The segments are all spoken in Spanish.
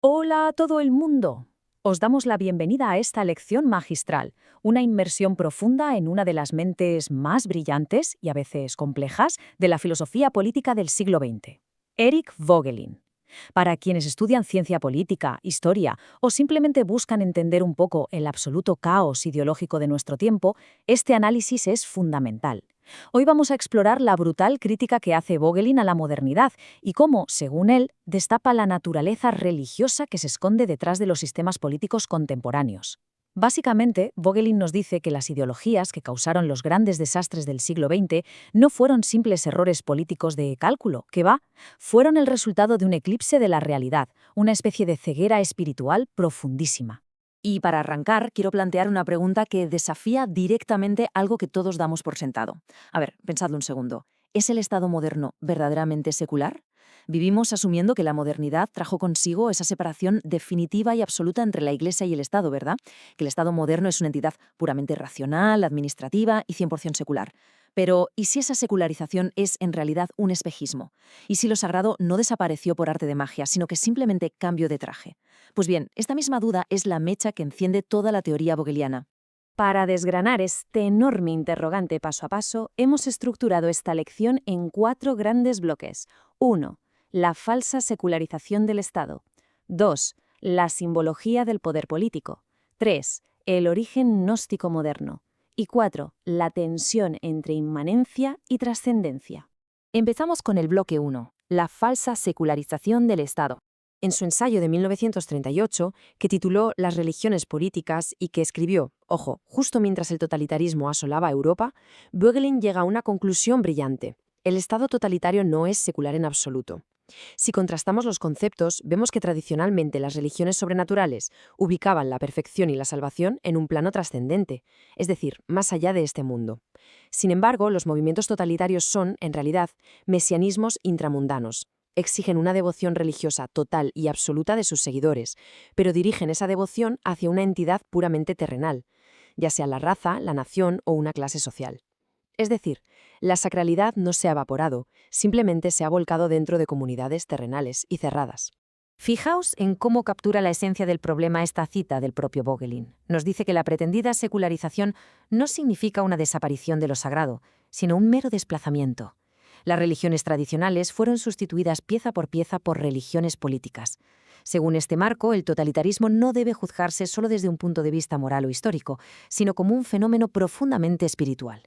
Hola a todo el mundo. Os damos la bienvenida a esta lección magistral, una inmersión profunda en una de las mentes más brillantes y a veces complejas de la filosofía política del siglo XX, Eric Voegelin. Para quienes estudian ciencia política, historia o simplemente buscan entender un poco el absoluto caos ideológico de nuestro tiempo, este análisis es fundamental. Hoy vamos a explorar la brutal crítica que hace Voegelin a la modernidad y cómo, según él, destapa la naturaleza religiosa que se esconde detrás de los sistemas políticos contemporáneos. Básicamente, Voegelin nos dice que las ideologías que causaron los grandes desastres del siglo XX no fueron simples errores políticos de cálculo, que fueron el resultado de un eclipse de la realidad, una especie de ceguera espiritual profundísima. Y para arrancar, quiero plantear una pregunta que desafía directamente algo que todos damos por sentado. A ver, pensadlo un segundo. ¿Es el Estado moderno verdaderamente secular? Vivimos asumiendo que la modernidad trajo consigo esa separación definitiva y absoluta entre la Iglesia y el Estado, ¿verdad? Que el Estado moderno es una entidad puramente racional, administrativa y 100% secular. Pero, ¿y si esa secularización es en realidad un espejismo? ¿Y si lo sagrado no desapareció por arte de magia, sino que simplemente cambió de traje? Pues bien, esta misma duda es la mecha que enciende toda la teoría vogeliana. Para desgranar este enorme interrogante paso a paso, hemos estructurado esta lección en 4 grandes bloques. 1. La falsa secularización del Estado. 2. La simbología del poder político. 3. El origen gnóstico moderno. Y 4. La tensión entre inmanencia y trascendencia. Empezamos con el bloque 1, la falsa secularización del Estado. En su ensayo de 1938, que tituló Las religiones políticas y que escribió, ojo, justo mientras el totalitarismo asolaba Europa, Voegelin llega a una conclusión brillante. El Estado totalitario no es secular en absoluto. Si contrastamos los conceptos, vemos que tradicionalmente las religiones sobrenaturales ubicaban la perfección y la salvación en un plano trascendente, es decir, más allá de este mundo. Sin embargo, los movimientos totalitarios son, en realidad, mesianismos intramundanos. Exigen una devoción religiosa total y absoluta de sus seguidores, pero dirigen esa devoción hacia una entidad puramente terrenal, ya sea la raza, la nación o una clase social. Es decir, la sacralidad no se ha evaporado, simplemente se ha volcado dentro de comunidades terrenales y cerradas. Fijaos en cómo captura la esencia del problema esta cita del propio Voegelin. Nos dice que la pretendida secularización no significa una desaparición de lo sagrado, sino un mero desplazamiento. Las religiones tradicionales fueron sustituidas pieza por religiones políticas. Según este marco, el totalitarismo no debe juzgarse solo desde un punto de vista moral o histórico, sino como un fenómeno profundamente espiritual.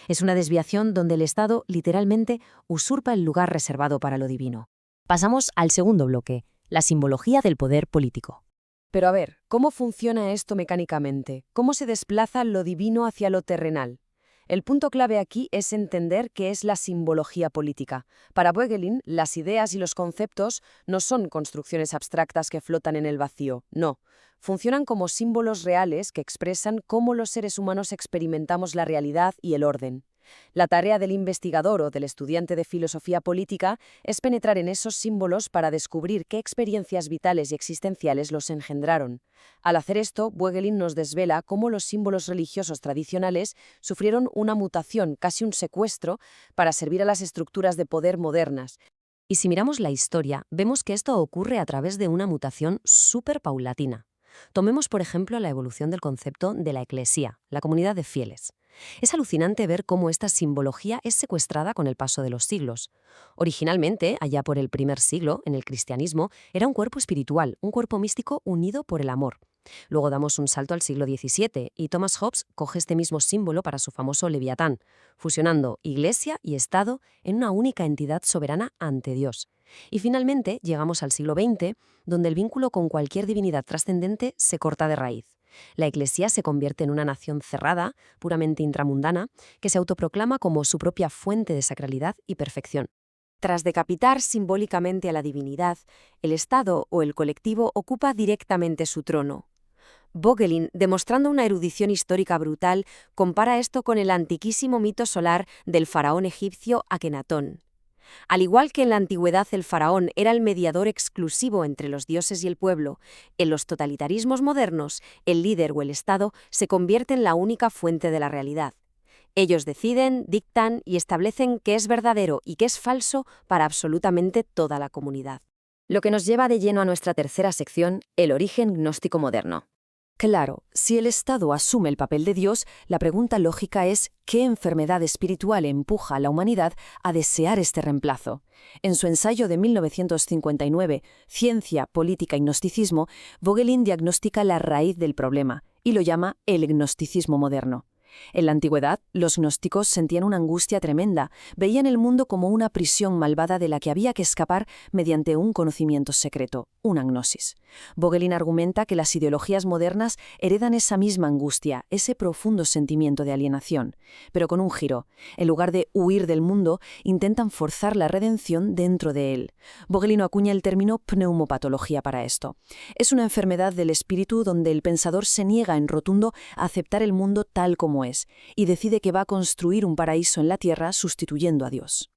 Es una desviación donde el Estado, literalmente, usurpa el lugar reservado para lo divino. Pasamos al segundo bloque, la simbología del poder político. Pero a ver, ¿cómo funciona esto mecánicamente? ¿Cómo se desplaza lo divino hacia lo terrenal? El punto clave aquí es entender qué es la simbología política. Para Voegelin, las ideas y los conceptos no son construcciones abstractas que flotan en el vacío, no. Funcionan como símbolos reales que expresan cómo los seres humanos experimentamos la realidad y el orden. La tarea del investigador o del estudiante de filosofía política es penetrar en esos símbolos para descubrir qué experiencias vitales y existenciales los engendraron. Al hacer esto, Voegelin nos desvela cómo los símbolos religiosos tradicionales sufrieron una mutación, casi un secuestro, para servir a las estructuras de poder modernas. Y si miramos la historia, vemos que esto ocurre a través de una mutación súper paulatina. Tomemos, por ejemplo, la evolución del concepto de la eclesía, la comunidad de fieles. Es alucinante ver cómo esta simbología es secuestrada con el paso de los siglos. Originalmente, allá por el primer siglo, en el cristianismo, era un cuerpo espiritual, un cuerpo místico unido por el amor. Luego damos un salto al siglo XVII y Thomas Hobbes coge este mismo símbolo para su famoso Leviatán, fusionando Iglesia y Estado en una única entidad soberana ante Dios. Y finalmente llegamos al siglo XX, donde el vínculo con cualquier divinidad trascendente se corta de raíz. La Iglesia se convierte en una nación cerrada, puramente intramundana, que se autoproclama como su propia fuente de sacralidad y perfección. Tras decapitar simbólicamente a la divinidad, el Estado o el colectivo ocupa directamente su trono. Voegelin, demostrando una erudición histórica brutal, compara esto con el antiquísimo mito solar del faraón egipcio Akenatón. Al igual que en la antigüedad el faraón era el mediador exclusivo entre los dioses y el pueblo, en los totalitarismos modernos, el líder o el Estado se convierte en la única fuente de la realidad. Ellos deciden, dictan y establecen qué es verdadero y qué es falso para absolutamente toda la comunidad. Lo que nos lleva de lleno a nuestra tercera sección, el origen gnóstico moderno. Claro, si el Estado asume el papel de Dios, la pregunta lógica es ¿qué enfermedad espiritual empuja a la humanidad a desear este reemplazo? En su ensayo de 1959, Ciencia, Política y Gnosticismo, Vogelin diagnostica la raíz del problema y lo llama el gnosticismo moderno. En la antigüedad, los gnósticos sentían una angustia tremenda, veían el mundo como una prisión malvada de la que había que escapar mediante un conocimiento secreto, una gnosis. Vogelin argumenta que las ideologías modernas heredan esa misma angustia, ese profundo sentimiento de alienación, pero con un giro. En lugar de huir del mundo, intentan forzar la redención dentro de él. Vogelin acuña el término pneumopatología para esto. Es una enfermedad del espíritu donde el pensador se niega en rotundo a aceptar el mundo tal como es, y decide que va a construir un paraíso en la tierra sustituyendo a Dios.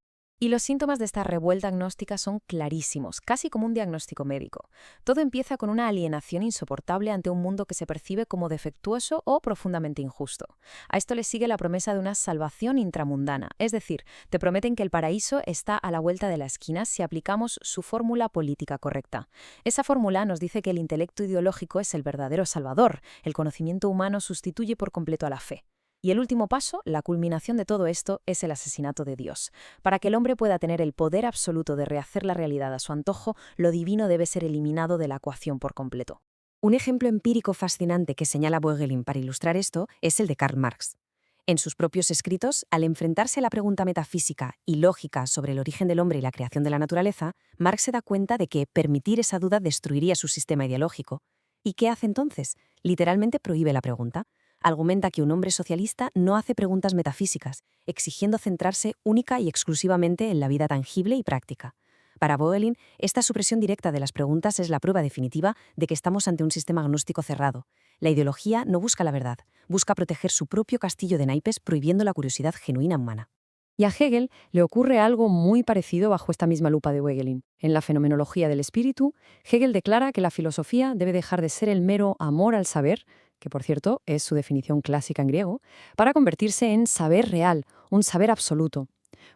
Y los síntomas de esta revuelta gnóstica son clarísimos, casi como un diagnóstico médico. Todo empieza con una alienación insoportable ante un mundo que se percibe como defectuoso o profundamente injusto. A esto le sigue la promesa de una salvación intramundana, es decir, te prometen que el paraíso está a la vuelta de la esquina si aplicamos su fórmula política correcta. Esa fórmula nos dice que el intelecto ideológico es el verdadero salvador, el conocimiento humano sustituye por completo a la fe. Y el último paso, la culminación de todo esto, es el asesinato de Dios. Para que el hombre pueda tener el poder absoluto de rehacer la realidad a su antojo, lo divino debe ser eliminado de la ecuación por completo. Un ejemplo empírico fascinante que señala Vogelin para ilustrar esto es el de Karl Marx. En sus propios escritos, al enfrentarse a la pregunta metafísica y lógica sobre el origen del hombre y la creación de la naturaleza, Marx se da cuenta de que permitir esa duda destruiría su sistema ideológico. ¿Y qué hace entonces? Literalmente prohíbe la pregunta. Argumenta que un hombre socialista no hace preguntas metafísicas, exigiendo centrarse única y exclusivamente en la vida tangible y práctica. Para Vogelin, esta supresión directa de las preguntas es la prueba definitiva de que estamos ante un sistema gnóstico cerrado. La ideología no busca la verdad, busca proteger su propio castillo de naipes prohibiendo la curiosidad genuina humana. Y a Hegel le ocurre algo muy parecido bajo esta misma lupa de Vogelin. En la fenomenología del espíritu, Hegel declara que la filosofía debe dejar de ser el mero amor al saber, que por cierto es su definición clásica en griego, para convertirse en saber real, un saber absoluto.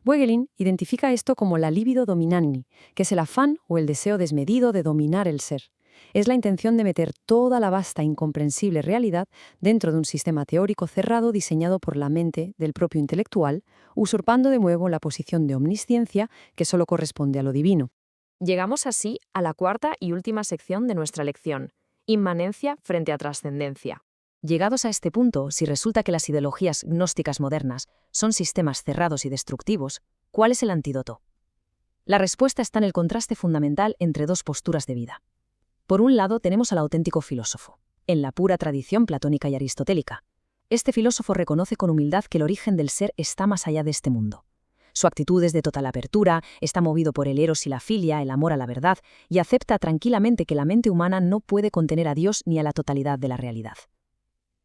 Vogelin identifica esto como la libido dominandi, que es el afán o el deseo desmedido de dominar el ser. Es la intención de meter toda la vasta e incomprensible realidad dentro de un sistema teórico cerrado diseñado por la mente del propio intelectual, usurpando de nuevo la posición de omnisciencia que solo corresponde a lo divino. Llegamos así a la cuarta y última sección de nuestra lección, inmanencia frente a trascendencia. Llegados a este punto, si resulta que las ideologías gnósticas modernas son sistemas cerrados y destructivos, ¿cuál es el antídoto? La respuesta está en el contraste fundamental entre dos posturas de vida. Por un lado tenemos al auténtico filósofo, en la pura tradición platónica y aristotélica. Este filósofo reconoce con humildad que el origen del ser está más allá de este mundo. Su actitud es de total apertura, está movido por el eros y la filia, el amor a la verdad, y acepta tranquilamente que la mente humana no puede contener a Dios ni a la totalidad de la realidad.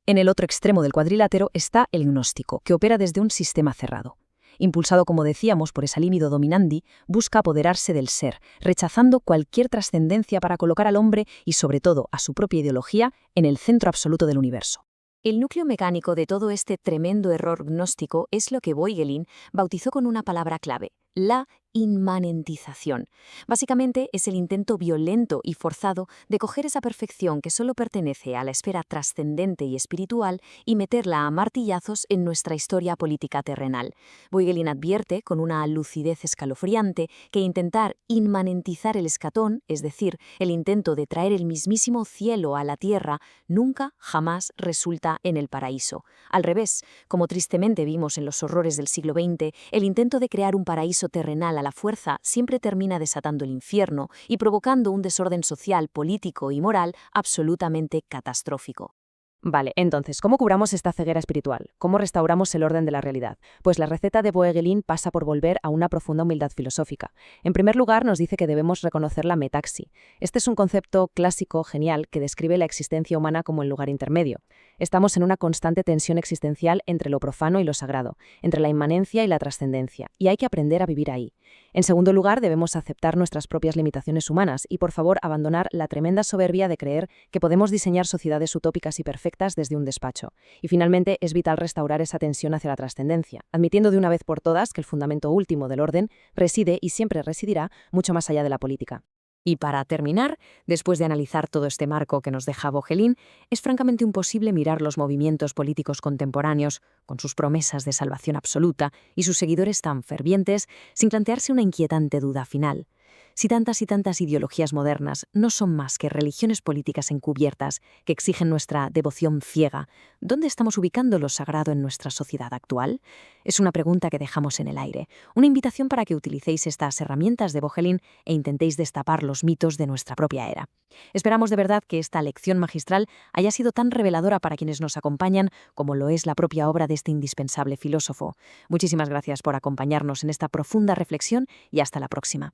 En el otro extremo del cuadrilátero está el gnóstico, que opera desde un sistema cerrado. Impulsado, como decíamos, por esa libido dominandi, busca apoderarse del ser, rechazando cualquier trascendencia para colocar al hombre y, sobre todo, a su propia ideología, en el centro absoluto del universo. El núcleo mecánico de todo este tremendo error gnóstico es lo que Vogelin bautizó con una palabra clave, la inmanentización. Básicamente es el intento violento y forzado de coger esa perfección que solo pertenece a la esfera trascendente y espiritual y meterla a martillazos en nuestra historia política terrenal. Vogelin advierte, con una lucidez escalofriante, que intentar inmanentizar el escatón, es decir, el intento de traer el mismísimo cielo a la tierra, nunca, jamás resulta en el paraíso. Al revés, como tristemente vimos en los horrores del siglo XX, el intento de crear un paraíso terrenal a la fuerza siempre termina desatando el infierno y provocando un desorden social, político y moral absolutamente catastrófico. Vale, entonces, ¿cómo curamos esta ceguera espiritual? ¿Cómo restauramos el orden de la realidad? Pues la receta de Vogelin pasa por volver a una profunda humildad filosófica. En primer lugar, nos dice que debemos reconocer la metaxi. Este es un concepto clásico, genial, que describe la existencia humana como el lugar intermedio. Estamos en una constante tensión existencial entre lo profano y lo sagrado, entre la inmanencia y la trascendencia, y hay que aprender a vivir ahí. En segundo lugar, debemos aceptar nuestras propias limitaciones humanas y, por favor, abandonar la tremenda soberbia de creer que podemos diseñar sociedades utópicas y perfectas desde un despacho. Y finalmente, es vital restaurar esa tensión hacia la trascendencia, admitiendo de una vez por todas que el fundamento último del orden reside y siempre residirá mucho más allá de la política. Y para terminar, después de analizar todo este marco que nos deja Vogelín, es francamente imposible mirar los movimientos políticos contemporáneos, con sus promesas de salvación absoluta y sus seguidores tan fervientes, sin plantearse una inquietante duda final. Si tantas y tantas ideologías modernas no son más que religiones políticas encubiertas que exigen nuestra devoción ciega, ¿dónde estamos ubicando lo sagrado en nuestra sociedad actual? Es una pregunta que dejamos en el aire, una invitación para que utilicéis estas herramientas de Vogelín e intentéis destapar los mitos de nuestra propia era. Esperamos de verdad que esta lección magistral haya sido tan reveladora para quienes nos acompañan como lo es la propia obra de este indispensable filósofo. Muchísimas gracias por acompañarnos en esta profunda reflexión y hasta la próxima.